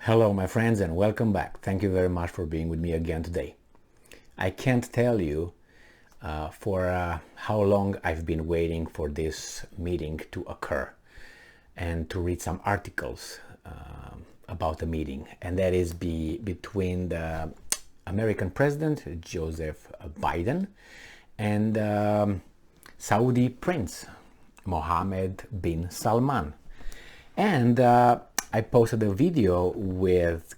Hello my friends and welcome back. Thank you very much for being with me again today. I can't tell you for how long I've been waiting for this meeting to occur and to read some articles about the meeting, and that is between the American President Joseph Biden and Saudi Prince Mohammed Bin Salman. And I posted a video with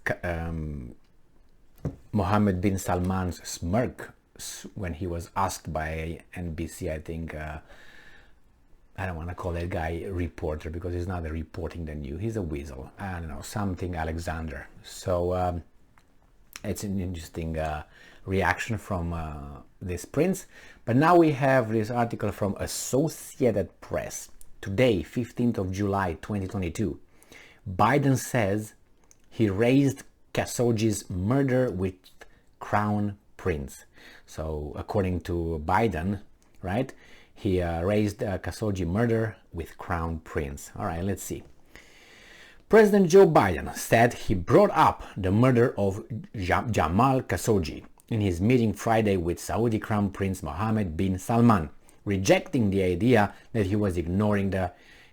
Mohammed Bin Salman's smirk when he was asked by NBC, I think, I don't want to call that guy reporter because he's not a reporting the news, he's a weasel, I don't know, something Alexander. So it's an interesting reaction from this prince. But now we have this article from Associated Press today, 15th of July 2022. Biden says he raised Khashoggi's murder with Crown Prince. So according to Biden, right, he raised Khashoggi murder with Crown Prince. All right, let's see. President Joe Biden said he brought up the murder of Jamal Khashoggi in his meeting Friday with Saudi Crown Prince Mohammed bin Salman, rejecting the idea that he was ignoring the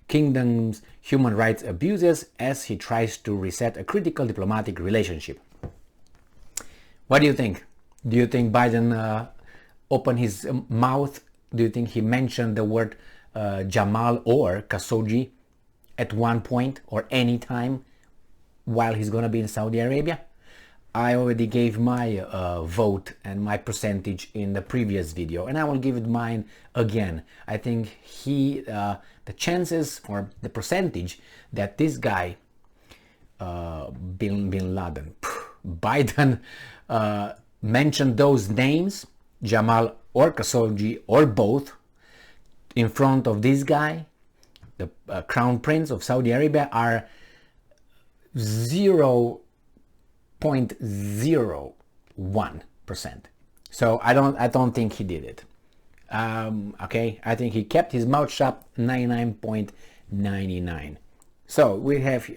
kingdom's human rights abuses as he tries to reset a critical diplomatic relationship. What do you think? Do you think Biden opened his mouth? Do you think he mentioned the word Jamal or Khashoggi at one point or any time while he's going to be in Saudi Arabia? I already gave my vote and my percentage in the previous video, and I will give it mine again. I think the chances or the percentage that this guy, Bin Laden, Biden, mentioned those names, Jamal or Khashoggi or both, in front of this guy, the Crown Prince of Saudi Arabia, are 0.01%. So I don't think he did it. Okay, I think he kept his mouth shut 99.99. So we have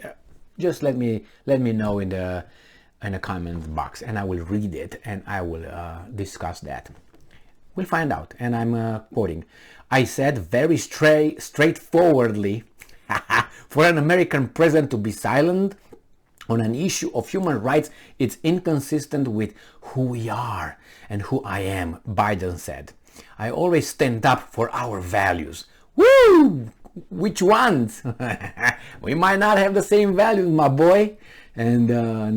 just let me know in the comment box, and I will read it and I will discuss that. We'll find out. And I'm quoting. I said very straightforwardly, for an American president to be silent on an issue of human rights, it's inconsistent with who we are and who I am, Biden said. I always stand up for our values. Woo! Which ones? We might not have the same values, my boy. And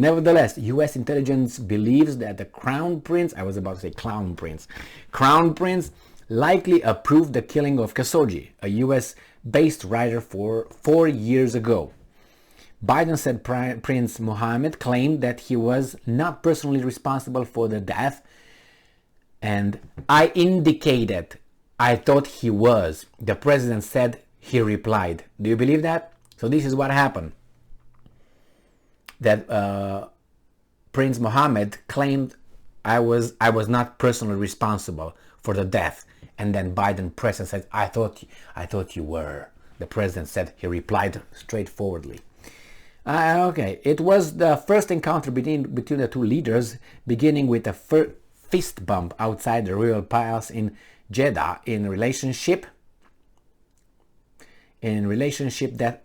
nevertheless, U.S. intelligence believes that the Crown Prince, I was about to say Clown Prince, Crown Prince likely approved the killing of Khashoggi, a U.S.-based writer, 4 years ago. Biden said Prince Mohammed claimed that he was not personally responsible for the death, and I indicated I thought he was. The president said, he replied. Do you believe that? So this is what happened. That Prince Mohammed claimed I was not personally responsible for the death, and then Biden pressed and said, I thought you were. The president said, he replied straightforwardly. Okay, it was the first encounter between the two leaders, beginning with a fist bump outside the royal palace in Jeddah in a relationship that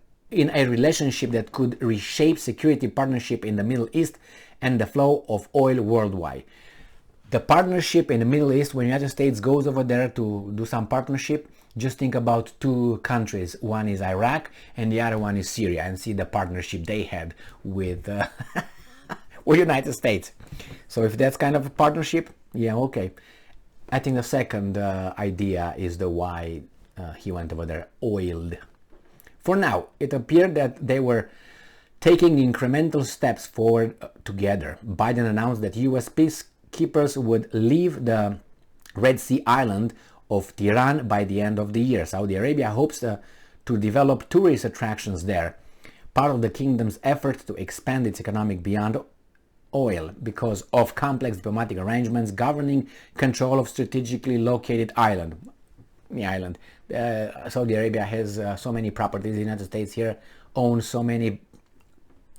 could reshape security partnership in the Middle East and the flow of oil worldwide. The partnership in the Middle East, when the United States goes over there to do some partnership, just think about two countries. One is Iraq and the other one is Syria, and see the partnership they had with with United States. So if that's kind of a partnership, yeah, okay. I think the second idea is the why he went over there, oiled. For now, it appeared that they were taking incremental steps forward together. Biden announced that U.S. peacekeepers would leave the Red Sea island of Tehran by the end of the year. Saudi Arabia hopes to develop tourist attractions there, part of the kingdom's effort to expand its economic beyond oil because of complex diplomatic arrangements governing control of strategically located island. Saudi Arabia has so many properties. The United States here owns so many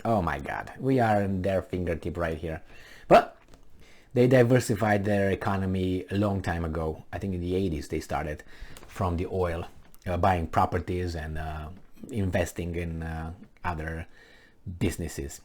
Oh my God, we are in their fingertip right here. But they diversified their economy a long time ago. I think in the 80s they started from the oil, buying properties and investing in other businesses.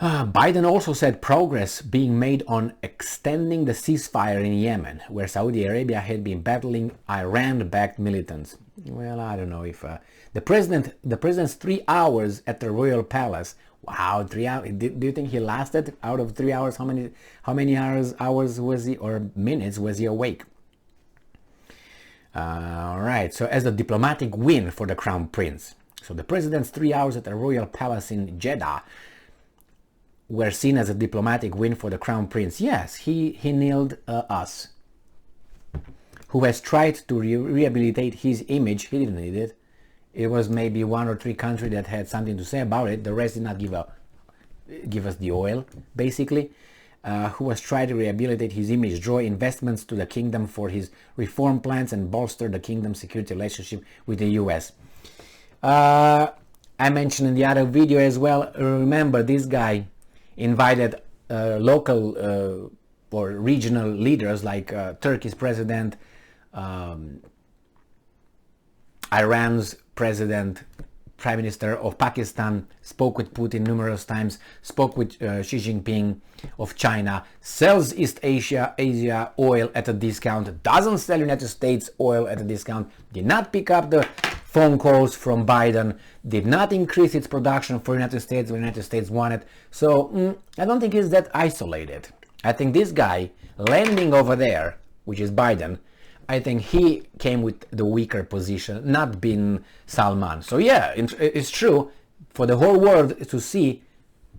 Biden also said progress being made on extending the ceasefire in Yemen, where Saudi Arabia had been battling Iran-backed militants. Well, I don't know if the president's 3 hours at the royal palace. Wow, 3 hours. Do you think he lasted out of 3 hours? How many hours was he, or minutes was he awake? All right. So as a diplomatic win for the crown prince. So the president's 3 hours at the royal palace in Jeddah were seen as a diplomatic win for the crown prince. Yes, he nailed us, who has tried to rehabilitate his image. He didn't need it. It was maybe 1 or 3 countries that had something to say about it. The rest did not give us the oil, basically. Who has tried to rehabilitate his image, draw investments to the kingdom for his reform plans, and bolster the kingdom's security relationship with the US. I mentioned in the other video as well, remember this guy invited local or regional leaders like Turkey's president, Iran's president, Prime Minister of Pakistan, spoke with Putin numerous times, spoke with Xi Jinping of China, sells East Asia oil at a discount, doesn't sell United States oil at a discount, did not pick up the phone calls from Biden, did not increase its production for United States when United States wanted. So I don't think he's that isolated. I think this guy landing over there, which is Biden, I think he came with the weaker position, not Bin Salman. So yeah, it's true for the whole world to see,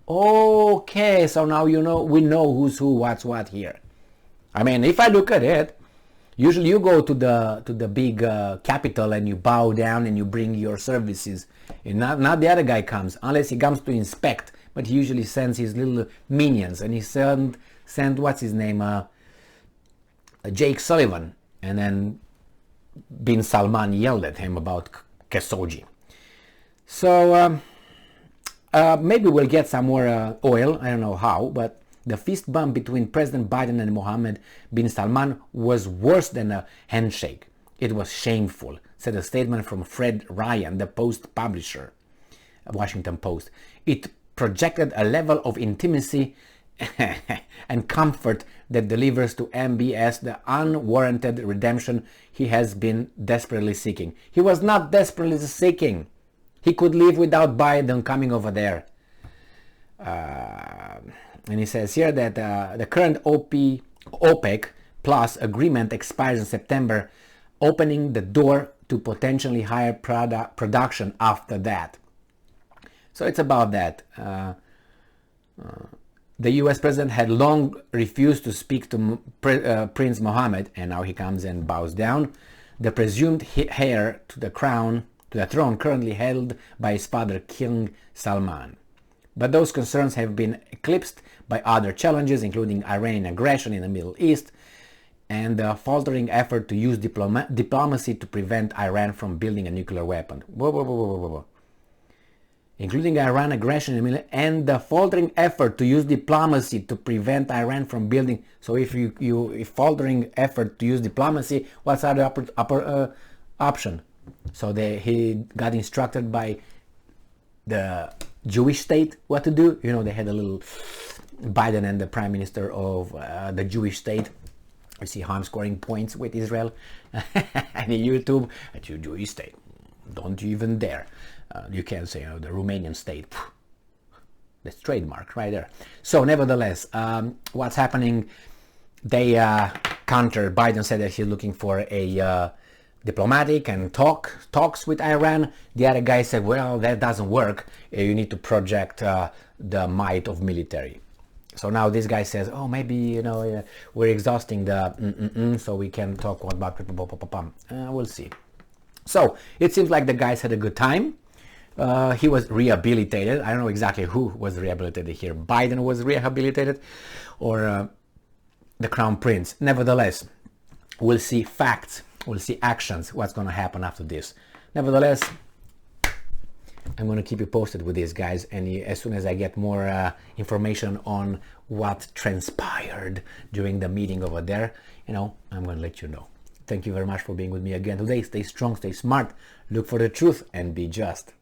okay, so now we know who's who, what's what here. I mean, if I look at it, usually you go to the big capital and you bow down and you bring your services. And not the other guy comes, unless he comes to inspect, but he usually sends his little minions, and he sent what's his name, Jake Sullivan. And then Bin Salman yelled at him about Khashoggi. So maybe we'll get some more oil. I don't know how, but the fist bump between President Biden and Mohammed Bin Salman was worse than a handshake. It was shameful, said a statement from Fred Ryan, the Post publisher, Washington Post. It projected a level of intimacy and comfort that delivers to MBS the unwarranted redemption he has been desperately seeking. He was not desperately seeking. He could live without Biden coming over there. And he says here that the current OPEC Plus agreement expires in September, opening the door to potentially higher production after that. So it's about that. The US president had long refused to speak to Prince Mohammed, and now he comes and bows down, the presumed heir to the throne currently held by his father, King Salman. But those concerns have been eclipsed by other challenges, including Iranian aggression in the Middle East and the faltering effort to use diplomacy to prevent Iran from building a nuclear weapon. Whoa. Including Iran aggression and the faltering effort to use diplomacy to prevent Iran from building. So if if faltering effort to use diplomacy, what's the upper option? So he got instructed by the Jewish state what to do. They had a little Biden and the prime minister of the Jewish state. You see how I'm scoring points with Israel. And in YouTube, at your Jewish state, don't you even dare. You can say the Romanian state. That's trademark right there. So nevertheless, what's happening? They countered. Biden said that he's looking for a diplomatic and talks with Iran. The other guy said, well, that doesn't work. You need to project the might of military. So now this guy says, oh, maybe we're exhausting the so we can talk about we'll see. So it seems like the guys had a good time. He was rehabilitated. I don't know exactly who was rehabilitated here. Biden was rehabilitated, or the crown prince. Nevertheless, we'll see facts. We'll see actions. What's going to happen after this? Nevertheless, I'm going to keep you posted with these guys, and as soon as I get more information on what transpired during the meeting over there, I'm going to let you know. Thank you very much for being with me again today. Stay strong, stay smart, look for the truth, and be just.